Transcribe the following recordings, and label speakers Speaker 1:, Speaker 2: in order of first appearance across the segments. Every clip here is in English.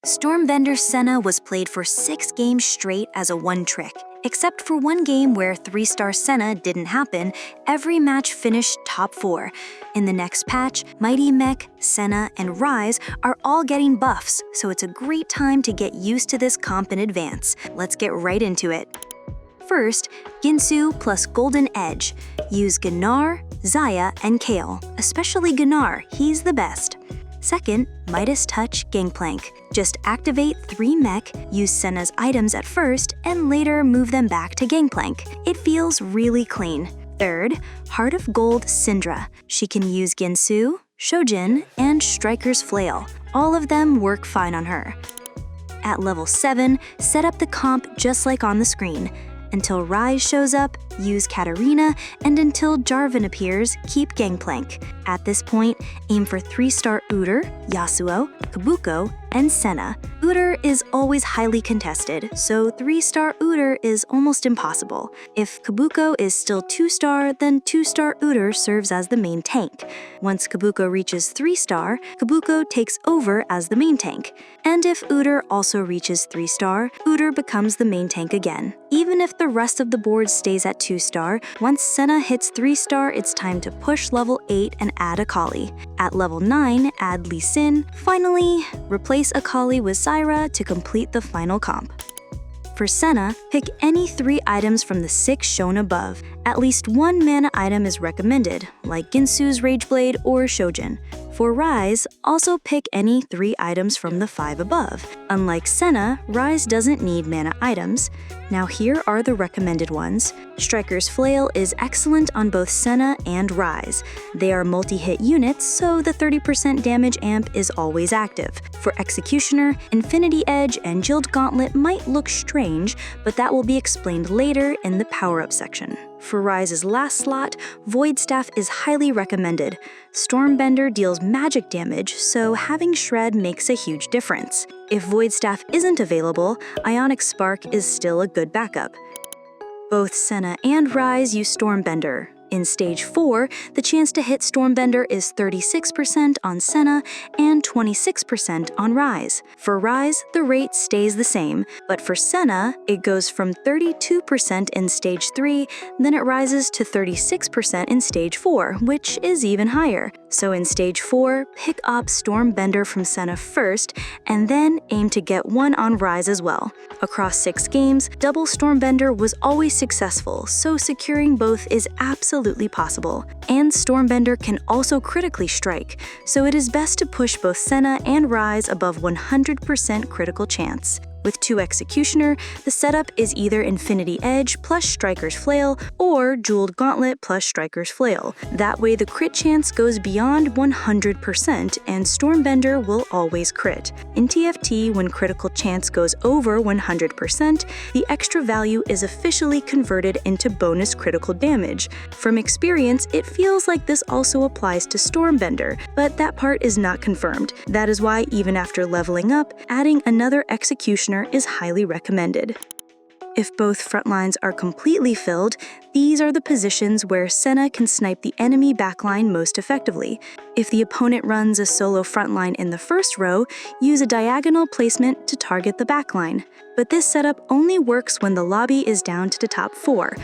Speaker 1: Stormbender Senna was played for 6 games straight as a one-trick. Except for one game where 3-star Senna didn't happen, every match finished top 4. In the next patch, Mighty Mech, Senna, and Rise are all getting buffs, so it's a great time to get used to this comp in advance. Let's get right into it. First, Ginsu plus Golden Edge. Use Gnar, Xayah, and Kayle, especially Gnar, he's the best. Second, Midas Touch Gangplank. Just activate 3 mech, use Senna's items at first, and later move them back to Gangplank. It feels really clean. Third, Heart of Gold Syndra. She can use Ginsu, Shojin, and Striker's Flail. All of them work fine on her. At level 7, set up the comp just like on the screen. Until Rise shows up, use Katarina, and until Jarvan appears, keep Gangplank. At this point, aim for 3-star Udyr, Yasuo, Kabuko, and Senna. Udyr is always highly contested, so 3-star Udyr is almost impossible. If Kabuko is still 2-star, then 2-star Udyr serves as the main tank. Once Kabuko reaches 3-star, Kabuko takes over as the main tank. And if Udyr also reaches 3-star, Udyr becomes the main tank again. Even if the rest of the board stays at 2-star, once Senna hits 3-star, it's time to push level 8 and add Akali. At level 9, add Lee Sin. Finally, replace Akali with Zyra to complete the final comp. For Senna, pick any 3 items from the 6 shown above. At least 1 mana item is recommended, like Ginsu's Rageblade or Shojin. For Rise, also pick any 3 items from the 5 above. Unlike Senna, Rise doesn't need mana items. Now here are the recommended ones. Striker's Flail is excellent on both Senna and Rise. They are multi-hit units, so the 30% damage amp is always active. For Executioner, Infinity Edge and Jilled Gauntlet might look strange, but that will be explained later in the power-up section. For Rise's last slot, Void Staff is highly recommended. Stormbender deals magic damage, so having Shred makes a huge difference. If Void Staff isn't available, Ionic Spark is still a good backup. Both Senna and Rise use Stormbender. In Stage 4, the chance to hit Stormbender is 36% on Senna and 26% on Rise. For Rise, the rate stays the same, but for Senna, it goes from 32% in Stage 3, then it rises to 36% in Stage 4, which is even higher. So in Stage 4, pick up Stormbender from Senna first, and then aim to get one on Rise as well. Across 6 games, double Stormbender was always successful, so securing both is absolutely possible. And Stormbender can also critically strike, so it is best to push both Senna and Rise above 100% critical chance. With 2 Executioner, the setup is either Infinity Edge plus Striker's Flail or Jeweled Gauntlet plus Striker's Flail. That way the crit chance goes beyond 100% and Stormbender will always crit. In TFT, when critical chance goes over 100%, the extra value is officially converted into bonus critical damage. From experience, it feels like this also applies to Stormbender, but that part is not confirmed. That is why even after leveling up, adding another Executioner is highly recommended. If both front lines are completely filled, these are the positions where Senna can snipe the enemy backline most effectively. If the opponent runs a solo frontline in the first row, use a diagonal placement to target the backline. But this setup only works when the lobby is down to the top 4.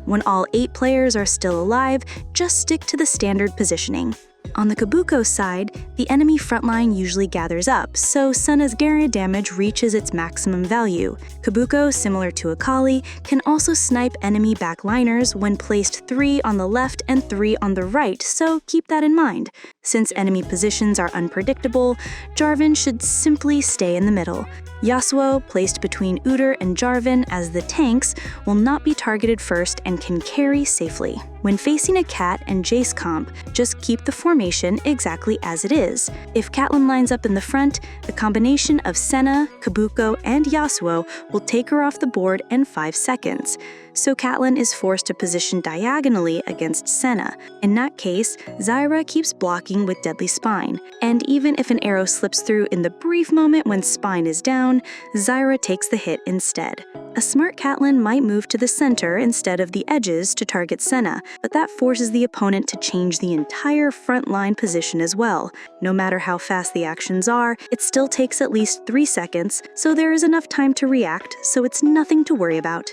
Speaker 1: When all 8 players are still alive, just stick to the standard positioning. On the Kabuko side, the enemy frontline usually gathers up, so Senna's Garra damage reaches its maximum value. Kabuko, similar to Akali, can also snipe enemy backliners when placed 3 on the left and 3 on the right, so keep that in mind. Since enemy positions are unpredictable, Jarvan should simply stay in the middle. Yasuo, placed between Udyr and Jarvan as the tanks, will not be targeted first and can carry safely. When facing a Cat and Jace comp, just keep the formation exactly as it is. If Catelyn lines up in the front, the combination of Senna, Kabuko, and Yasuo will take her off the board in 5 seconds. So Catelyn is forced to position diagonally against Senna. In that case, Zyra keeps blocking with Deadly Spine, and even if an arrow slips through in the brief moment when Spine is down, Zyra takes the hit instead. A smart Catelyn might move to the center instead of the edges to target Senna, but that forces the opponent to change the entire front line position as well. No matter how fast the actions are, it still takes at least 3 seconds, so there is enough time to react, so it's nothing to worry about.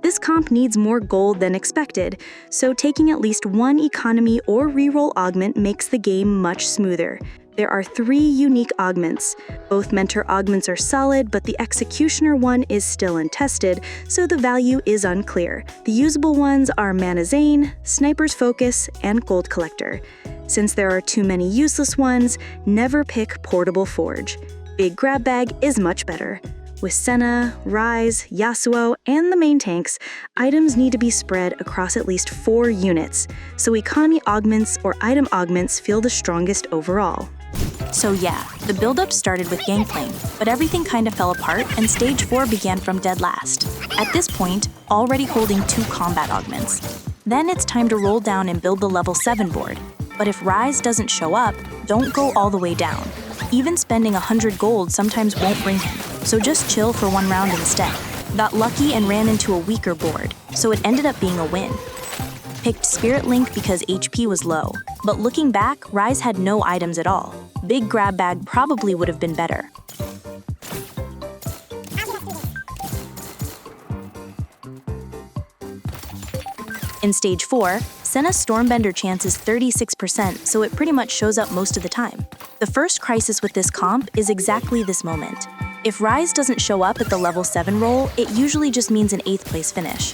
Speaker 1: This comp needs more gold than expected, so taking at least one economy or reroll augment makes the game much smoother. There are 3 unique augments. Both mentor augments are solid, but the executioner one is still untested, so the value is unclear. The usable ones are Mana Zane, Sniper's Focus, and Gold Collector. Since there are too many useless ones, never pick Portable Forge. Big Grab Bag is much better. With Senna, Ryze, Yasuo, and the main tanks, items need to be spread across at least 4 units, so economy augments or item augments feel the strongest overall.
Speaker 2: So yeah, the build-up started with Gangplank, but everything kinda fell apart and Stage 4 began from dead last. At this point, already holding 2 combat augments. Then it's time to roll down and build the level 7 board. But if Ryze doesn't show up, don't go all the way down. Even spending 100 gold sometimes won't bring him, so just chill for 1 round instead. Got lucky and ran into a weaker board, so it ended up being a win. Picked Spirit Link because HP was low, but looking back, Ryze had no items at all. Big Grab Bag probably would have been better. In Stage 4, Senna's Stormbender chance is 36%, so it pretty much shows up most of the time. The first crisis with this comp is exactly this moment. If Ryze doesn't show up at the level 7 roll, it usually just means an 8th place finish.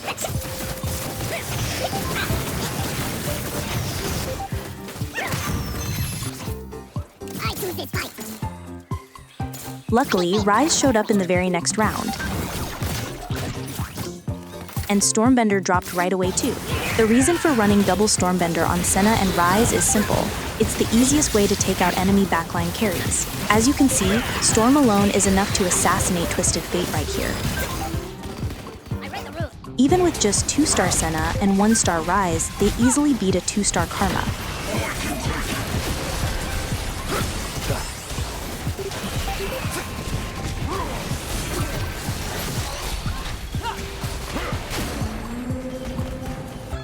Speaker 2: Luckily, Ryze showed up in the very next round, and Stormbender dropped right away too. The reason for running double Stormbender on Senna and Ryze is simple. It's the easiest way to take out enemy backline carries. As you can see, Storm alone is enough to assassinate Twisted Fate right here. Even with just 2-star Senna and 1-star Ryze, they easily beat a 2-star Karma.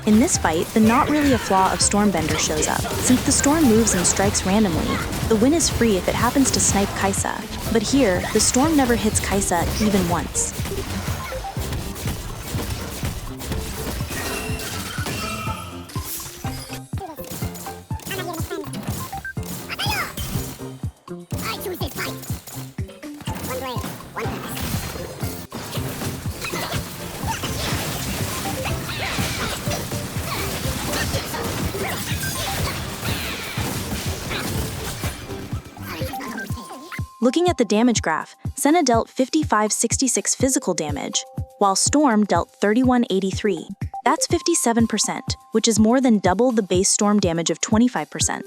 Speaker 2: In this fight, the not really a flaw of Stormbender shows up. Since the Storm moves and strikes randomly, the win is free if it happens to snipe Kai'Sa. But here, the Storm never hits Kai'Sa even once. Looking at the damage graph, Senna dealt 5566 physical damage, while Storm dealt 3183. That's 57%, which is more than double the base Storm damage of 25%.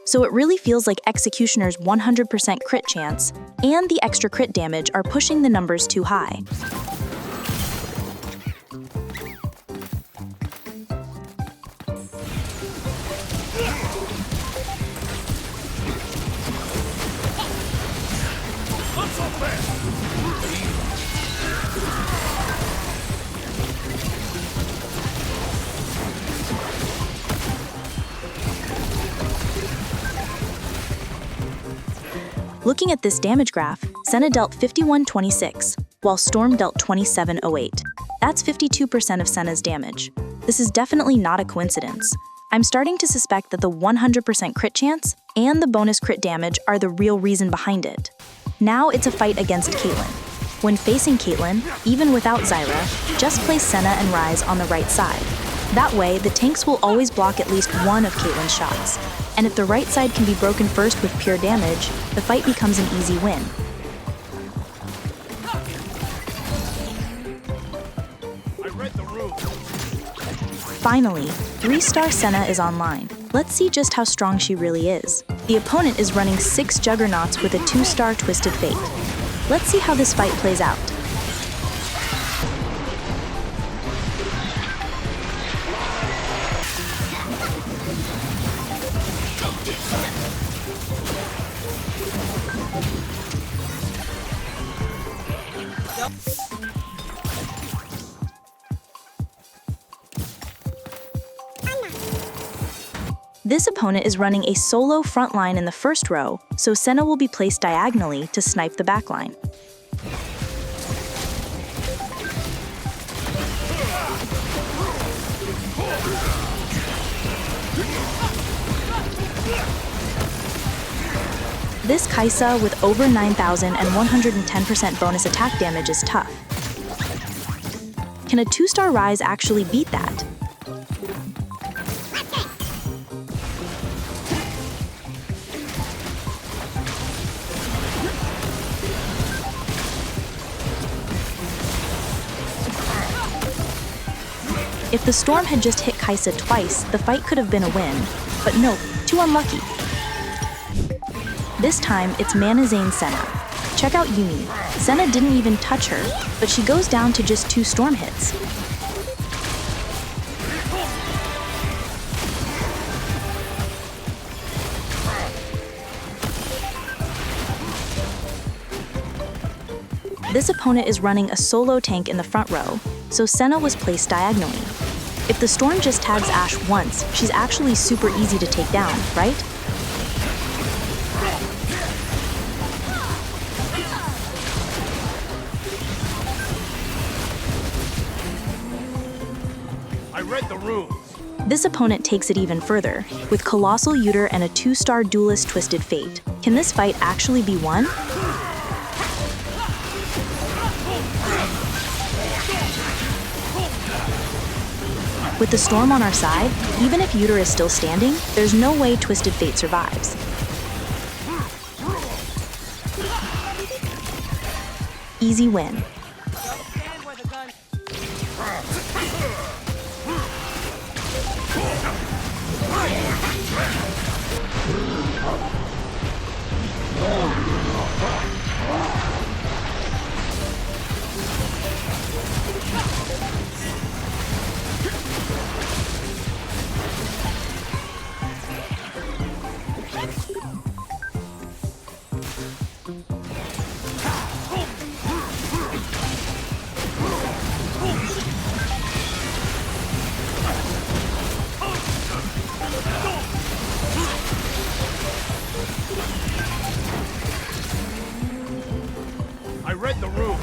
Speaker 2: So it really feels like Executioner's 100% crit chance and the extra crit damage are pushing the numbers too high. Looking at this damage graph, Senna dealt 5126, while Storm dealt 2708. That's 52% of Senna's damage. This is definitely not a coincidence. I'm starting to suspect that the 100% crit chance and the bonus crit damage are the real reason behind it. Now it's a fight against Caitlyn. When facing Caitlyn, even without Zyra, just place Senna and Ryze on the right side. That way, the tanks will always block at least one of Caitlyn's shots. And if the right side can be broken first with pure damage, the fight becomes an easy win. Finally, 3-star Senna is online. Let's see just how strong she really is. The opponent is running 6 Juggernauts with a 2-star Twisted Fate. Let's see how this fight plays out. This opponent is running a solo front line in the first row, so Senna will be placed diagonally to snipe the back line. This Kai'Sa with over 9,000 and 110% bonus attack damage is tough. Can a 2-star Rise actually beat that? If the Storm had just hit Kai'Sa twice, the fight could have been a win. But nope, too unlucky. This time, it's Mana Zane Senna. Check out Yumi. Senna didn't even touch her, but she goes down to just 2 Storm hits. This opponent is running a solo tank in the front row, so Senna was placed diagonally. If the Storm just tags Ashe once, she's actually super easy to take down, right?
Speaker 3: I read the runes.
Speaker 2: This opponent takes it even further, with Colossal Uter and a 2-star Duelist Twisted Fate. Can this fight actually be won? With the Storm on our side, even if Uter is still standing, there's no way Twisted Fate survives. Easy win.
Speaker 3: I read the runes.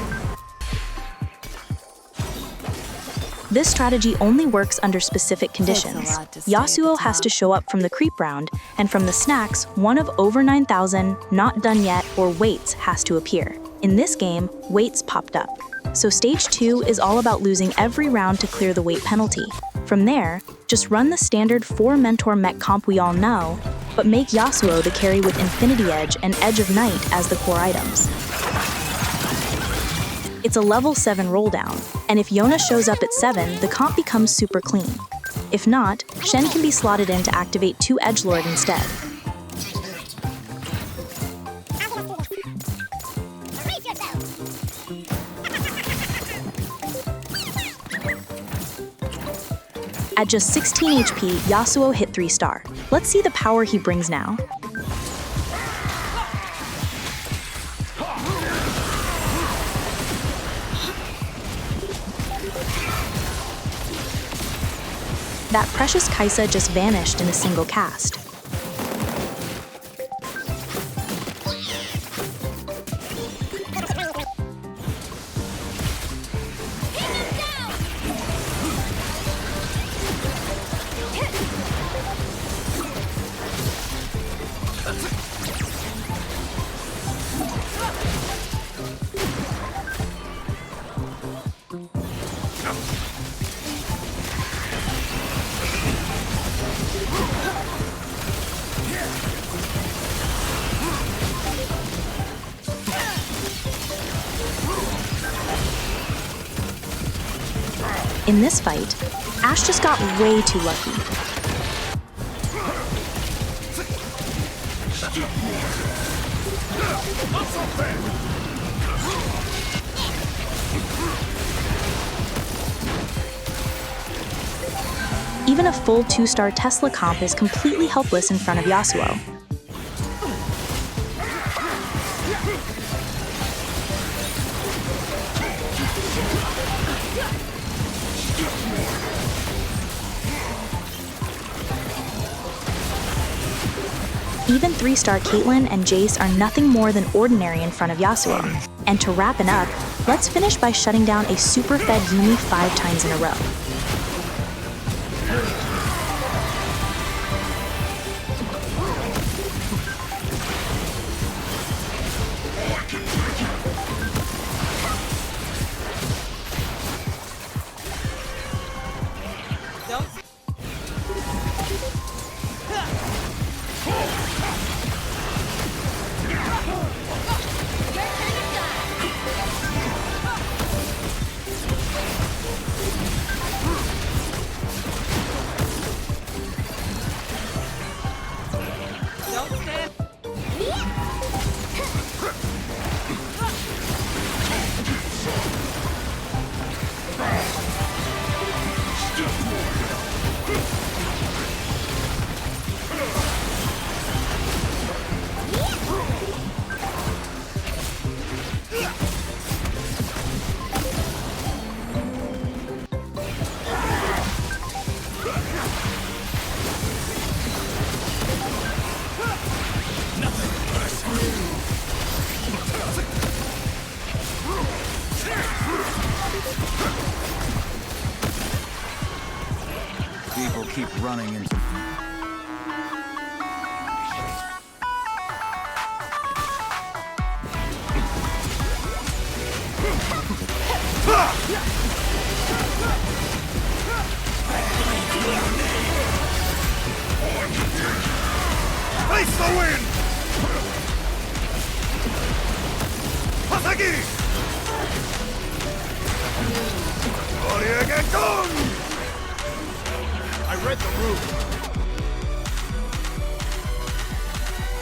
Speaker 2: This strategy only works under specific conditions. Yasuo has to show up from the creep round, and from the snacks, one of over 9,000, not done yet, or waits has to appear. In this game, waits popped up. So stage 2 is all about losing every round to clear the wait penalty. From there, just run the standard 4 mentor mech comp we all know, but make Yasuo the carry with Infinity Edge and Edge of Night as the core items. It's a level 7 roll down, and if Yona shows up at 7, the comp becomes super clean. If not, Shen can be slotted in to activate 2 Edgelord instead. At just 16 HP, Yasuo hit 3-star. Let's see the power he brings now. That precious Kai'Sa just vanished in a single cast. In this fight, Ashe just got way too lucky. Even a full 2-star Tesla comp is completely helpless in front of Yasuo. Even 3-star Caitlyn and Jace are nothing more than ordinary in front of Yasuo. And to wrap it up, let's finish by shutting down a super-fed Yuumi 5 times in a row.
Speaker 4: People keep running into...
Speaker 3: Face the wind! Hasagi! Oriegaton! I read the room.